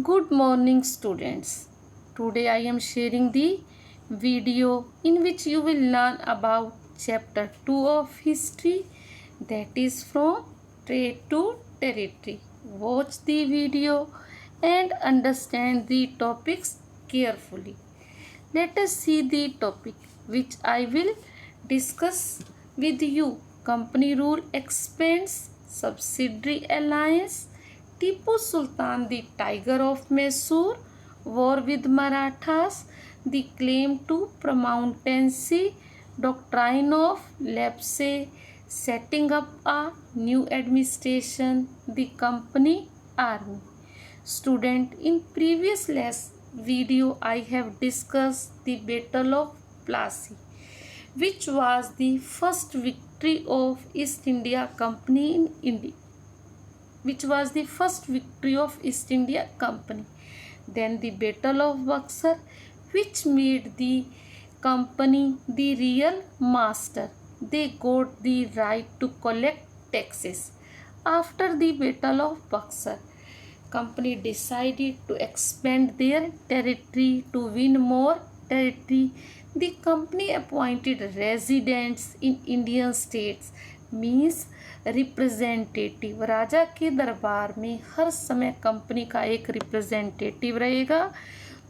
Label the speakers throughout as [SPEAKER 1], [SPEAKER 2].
[SPEAKER 1] Good morning, students. Today I am sharing the video in which you will learn about chapter 2 of history, that is from trade to territory. Watch the video and understand the topics carefully. Let us see the topic which I will discuss with you. Company rule expands, subsidiary alliance, Tipu Sultan the Tiger of Mysore, war with Marathas, the claim to Pramountancy, doctrine of lapse, setting up a new administration, the company army. Student, in previous video I have discussed the Battle of Plassey, which was the first victory of East India Company in India, which was the first victory of East India Company. Then the Battle of Buxar, which made the company the real master. They got the right to collect taxes. After the Battle of Buxar, company decided to expand their territory to win more territory. The company appointed residents in Indian states, means representative. राजा के दरबार में हर समय company का एक representative रहेगा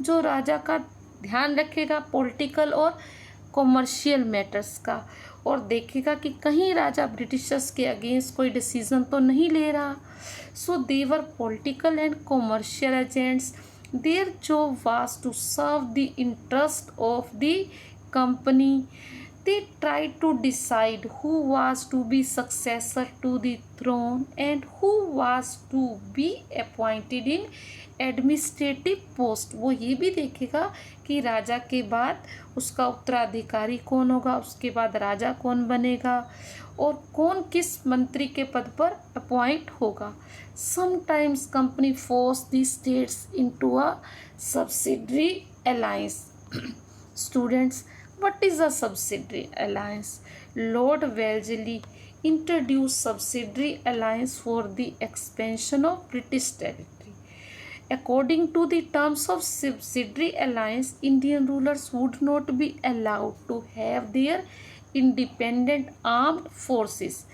[SPEAKER 1] जो राजा का ध्यान रखेगा पॉलिटिकल और कॉमर्शियल मैटर्स का, और देखेगा कि कहीं राजा ब्रिटिशर्स के अगेंस्ट कोई डिसीजन तो नहीं ले रहा. So they were political and commercial agents. Their job was to serve the interest of the company. They tried to decide who was to be successor to the throne and who was to be appointed in administrative post. वो ये भी देखेगा कि राजा के बाद उसका उत्तराधिकारी कौन होगा, उसके बाद राजा कौन बनेगा और कौन किस मंत्री के पद पर अपॉइंट होगा. Sometimes company force the states into a subsidiary alliance. Students, what is a subsidiary alliance? Lord Wellesley introduced subsidiary alliance for the expansion of British territory. According to the terms of subsidiary alliance, Indian rulers would not be allowed to have their independent armed forces.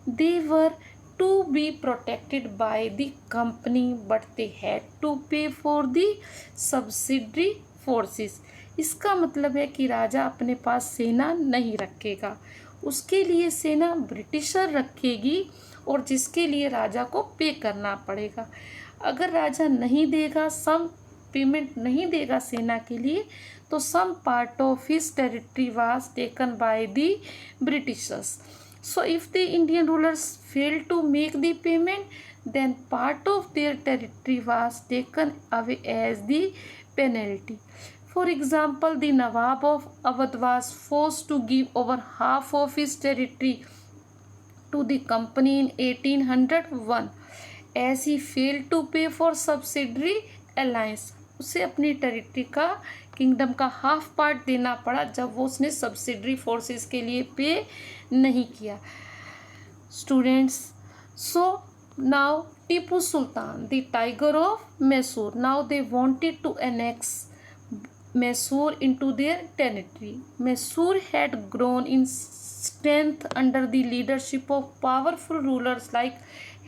[SPEAKER 1] They were to be protected by the company, but they had to pay for the subsidiary forces. इसका मतलब है कि राजा अपने पास सेना नहीं रखेगा, उसके लिए सेना ब्रिटिशर रखेगी और जिसके लिए राजा को पे करना पड़ेगा. अगर राजा नहीं देगा, सम पेमेंट नहीं देगा सेना के लिए, तो some part of his territory was taken by the Britishers. So if the Indian rulers fail to make the payment, then part of their territory was taken away as the penalty. For example, the Nawab of Awadh was forced to give over half of his territory to the company in 1801 as he failed to pay for subsidiary alliance. उसे अपनी territory का kingdom का half part देना पड़ा जब वो उसने subsidiary forces के लिए पे नहीं किया. Students, so now Tipu Sultan, the tiger of Mysore, now they wanted to annex Mysore into their territory. Mysore had grown in strength under the leadership of powerful rulers like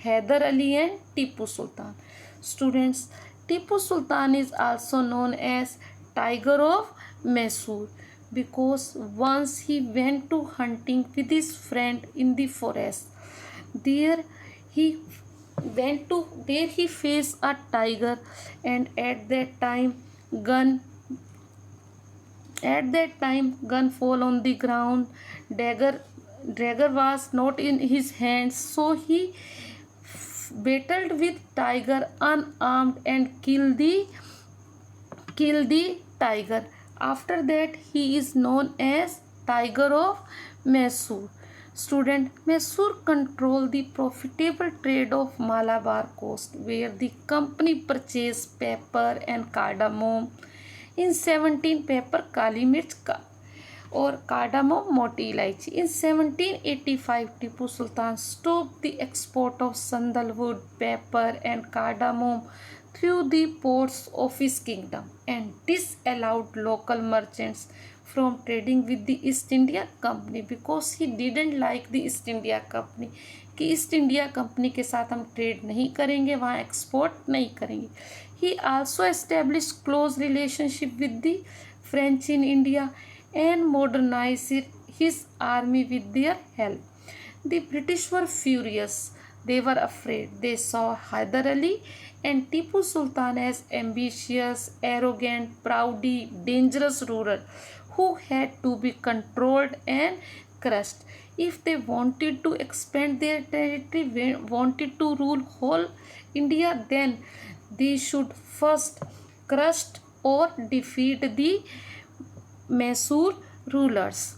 [SPEAKER 1] Hyder Ali and Tipu Sultan. Students, Tipu Sultan is also known as Tiger of Mysore because once he went to hunting with his friend in the forest. There he faced a tiger, and at that time gun fall on the ground. Dagger was not in his hands, so he battled with tiger unarmed and killed the tiger. After that he is known as Tiger of Mysore. Student, Mysore controlled the profitable trade of Malabar coast, where the company purchased pepper and cardamom. In 17 paper काली मिर्च का और cardamom मोटी इलायची. In 1785 Tipu Sultan stopped the export of sandalwood, pepper and cardamom through the ports of his kingdom and disallowed local merchants from trading with the East India Company because he didn't like the East India Company कि east India company के साथ हम trade नहीं करेंगे, वहाँ export नहीं करेंगे. ही also establish close relationship with the French in India and modernise his army with their help. The British were furious. They were afraid. They saw Hyder Ali and Tipu Sultan as ambitious, arrogant, proudy, dangerous ruler who had to be controlled and crushed. If they wanted to expand their territory, wanted to rule whole India, then they should first crush or defeat the Mysore rulers.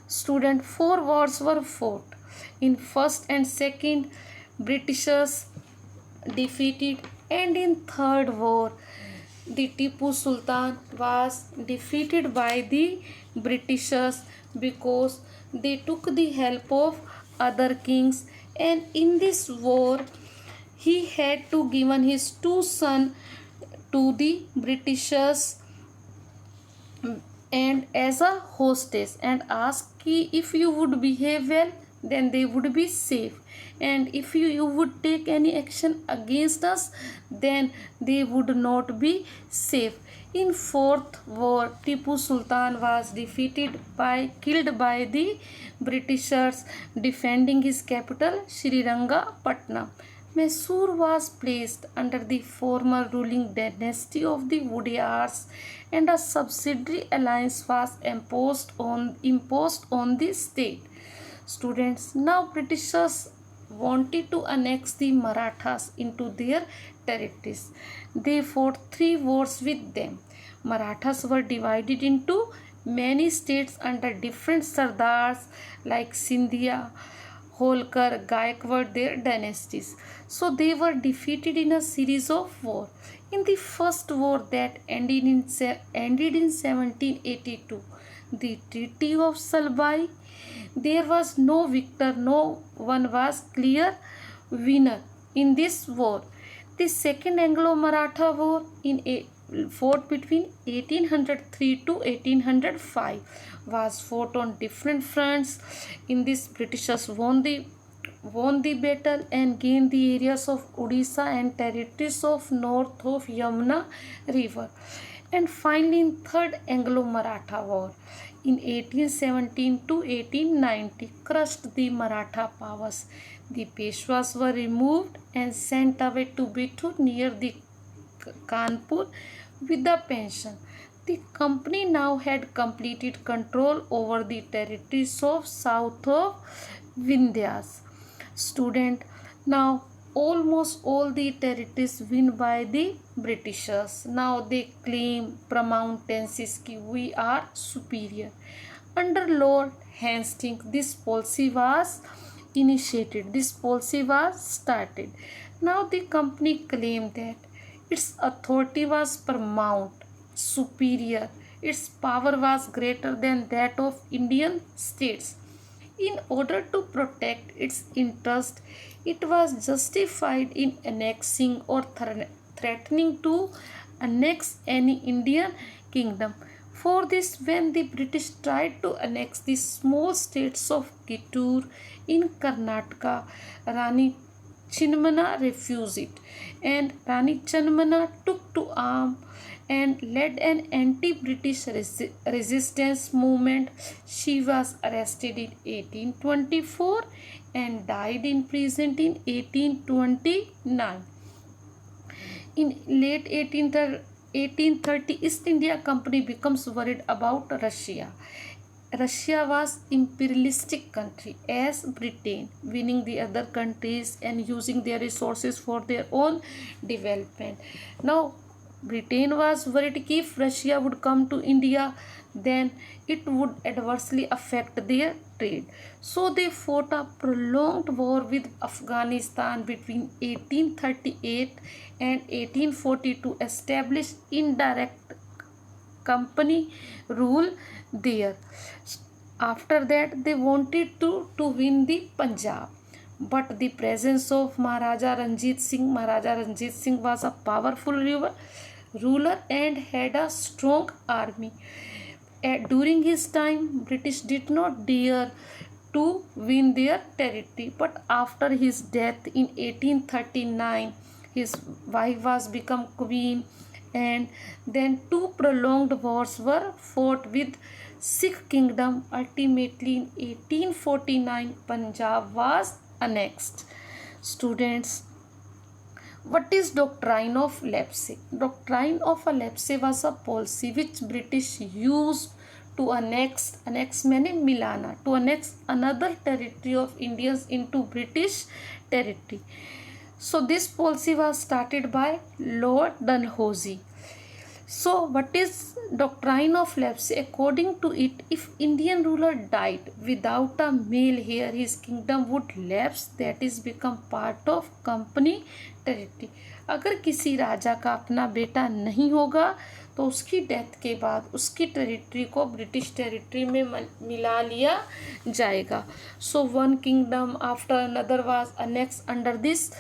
[SPEAKER 1] Student, 4 wars were fought. In first and second, Britishers defeated, and in third war, the Tipu Sultan was defeated by the Britishers because they took the help of other kings, and in this war, he had to given his 2 sons to the Britishers and as a hostess and ask if you would behave well, then they would be safe, and if you would take any action against us, then they would not be safe. In fourth war, Tipu Sultan was killed by the Britishers defending his capital Srirangapatnam. Mysore was placed under the former ruling dynasty of the Wodeyars, and a subsidiary alliance was imposed on the state. Students, now Britishers wanted to annex the Marathas into their territories. They fought 3 wars with them. Marathas were divided into many states under different Sardars like Sindhia, Holkar, Gaikwad, their dynasties. So they were defeated in a series of war. In the first war that ended in 1782, the Treaty of Salbai, there was no victor, no one was clear winner in this war. The second Anglo-Maratha war fought between 1803 to 1805 was fought on different fronts. In this, Britishers won the battle and gained the areas of Odisha and territories of north of Yamuna river. And finally, in third Anglo-Maratha war in 1817 to 1890 crushed the Maratha powers. The Peshwas were removed and sent away to Bitur near the Kanpur with a pension. The company now had completed control over the territories of south of Vindhyas. Student, now almost all the territories won by the Britishers. Now they claim promontories कि we are superior. Under Lord Hastings, this policy was initiated. This policy was started. Now the company claimed that its authority was paramount, superior. Its power was greater than that of Indian states. In order to protect its interest, it was justified in annexing or threatening to annex any Indian kingdom. For this, when the British tried to annex the small states of Kittur in Karnataka, Rani Chinmana refused it, and Rani Chinmana took to arms and led an anti-British resistance movement. She was arrested in 1824 and died in prison in 1829. In late 1830, East India Company becomes worried about Russia. Russia was imperialistic country as Britain, winning the other countries and using their resources for their own development. Now, Britain was worried that if Russia would come to India, then it would adversely affect their trade. So they fought a prolonged war with Afghanistan between 1838 and 1840 to establish indirect company rule there. After that, they wanted to win the Punjab, but the presence of Maharaja Ranjit Singh was a powerful ruler and had a strong army. During his time, British did not dare to win their territory, but after his death in 1839, his wife was become queen, and then two prolonged wars were fought with Sikh kingdom. Ultimately, in 1849, Punjab was annexed. Students, what is doctrine of lapse? Doctrine of a lapse was a policy which British used to annex मैंने मिलाना, to annex another territory of Indians into British territory. So this policy was started by Lord Dalhousie. So what is doctrine of lapse? According to it, if Indian ruler died without a male heir, his kingdom would lapse, that is become part of company territory. अगर किसी राजा का अपना बेटा नहीं होगा तो उसकी death के बाद उसकी टेरिटरी को ब्रिटिश टेरिटरी में मिला लिया जाएगा. So one kingdom after another was annex under this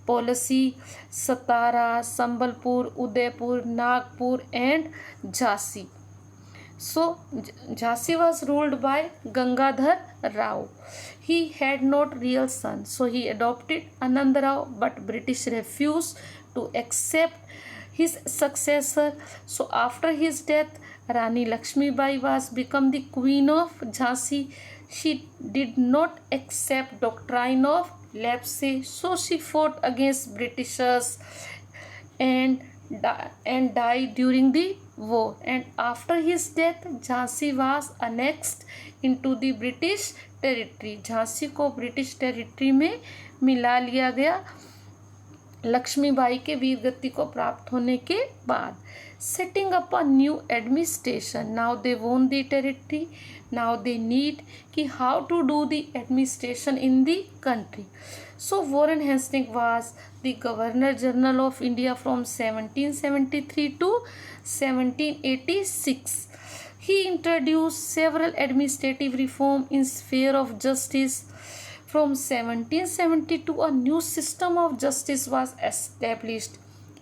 [SPEAKER 1] policy. Satara, Sambalpur, Udaipur, Nagpur and Jhansi. So Jhansi was ruled by Gangadhar Rao. He had not real son, so he adopted Anand Rao, but British refused to accept his successor. So after his death, Rani Lakshmi Bai was become the queen of Jhansi. She did not accept doctrine of lapse, so she fought against Britishers and died during the war. And after his death, Jhansi was annexed into the British territory. Jhansi को British territory में मिला लिया गया लक्ष्मीबाई के वीर गति को प्राप्त होने के बाद. Setting up a new administration. Now they won the territory. Now they need कि how to do the administration in the country. So Warren Hastings was the Governor General of India from 1773 to 1786. He introduced several administrative reforms in sphere of justice. From 1772, a new system of justice was established.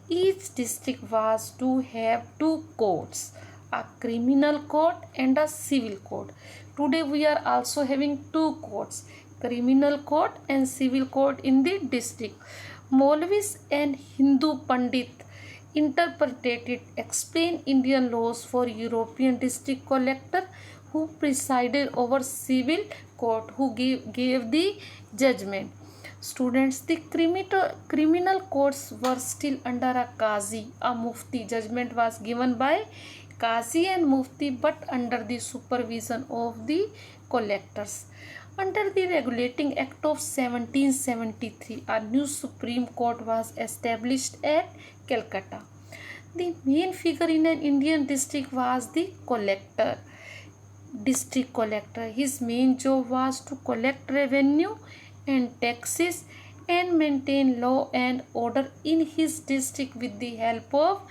[SPEAKER 1] Each district was to have two courts, a criminal court and a civil court. Today we are also having two courts, criminal court and civil court in the district. Maulvis and Hindu Pandit interpreted, explained Indian laws for European district collector who presided over civil court, who gave the judgment. Students, the criminal courts were still under a Qazi, a Mufti. Judgment was given by Qazi and Mufti, but under the supervision of the collectors. Under the Regulating Act of 1773, a new Supreme Court was established at Calcutta. The main figure in an Indian district was the district collector. His main job was to collect revenue and taxes and maintain law and order in his district with the help of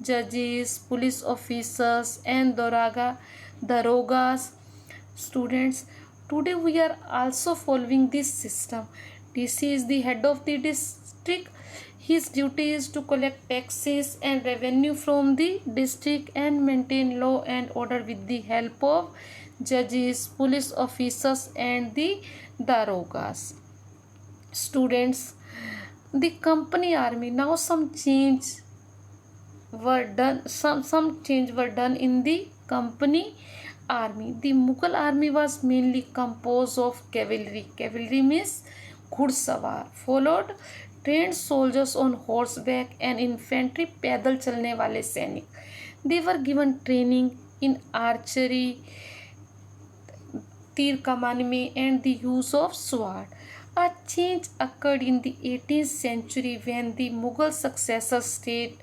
[SPEAKER 1] judges, police officers and darogas. Students, today we are also following this system. DC is the head of the district. His duty is to collect taxes and revenue from the district and maintain law and order with the help of judges, police officers and the darogas. Students, the company army. Now some change were done in the company army. The Mughal army was mainly composed of cavalry. Cavalry means घुड़सवार, followed trained soldiers on horseback and infantry, पैदल चलने वाले सैनिक. They were given training in archery, तीर कमान में and the use of sword. A change occurred in the 18th century when the Mughal successor state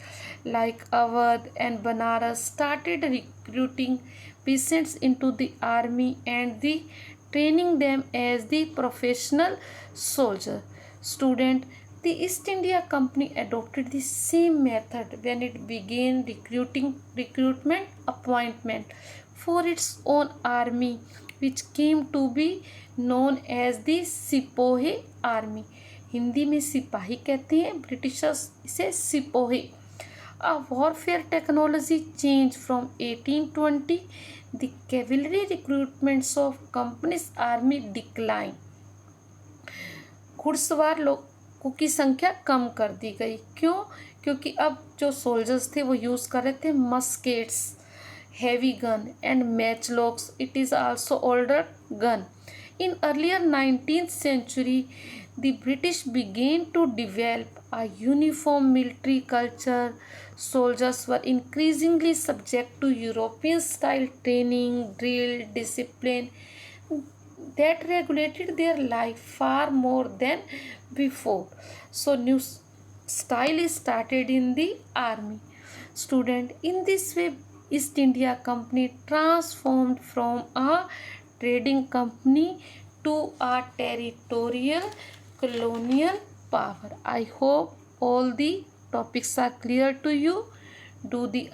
[SPEAKER 1] like Awadh and Banaras started recruiting peasants into the army and the training them as the professional soldier. Student, the East India Company adopted the same method when it began recruitment appointment for its own army which came to be known as the sepoy army. Hindi में सिपाही कहते हैं, Britishers इसे सिपोहे. A warfare technology changed from 1820. The cavalry recruitments of company's army declined. घुड़सवार लोगों की संख्या कम कर दी गई. क्यों? क्योंकि अब जो सोल्जर्स थे वो यूज़ कर रहे थे मस्केट्स, heavy gun and matchlocks. It is also older gun. In earlier 19th century, the British began to develop a uniform military culture. Soldiers were increasingly subject to European style training, drill, discipline that regulated their life far more than before. So new style is started in the army. Student, in this way East India Company transformed from a trading company to a territorial colonial power. I hope all the topics are clear to you. Do the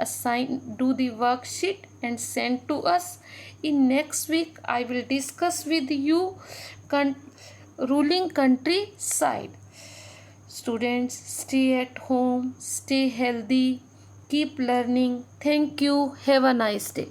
[SPEAKER 1] worksheet and send to us. In next week I will discuss with you ruling country side. Students, stay at home, stay healthy, keep learning. Thank you. Have a nice day.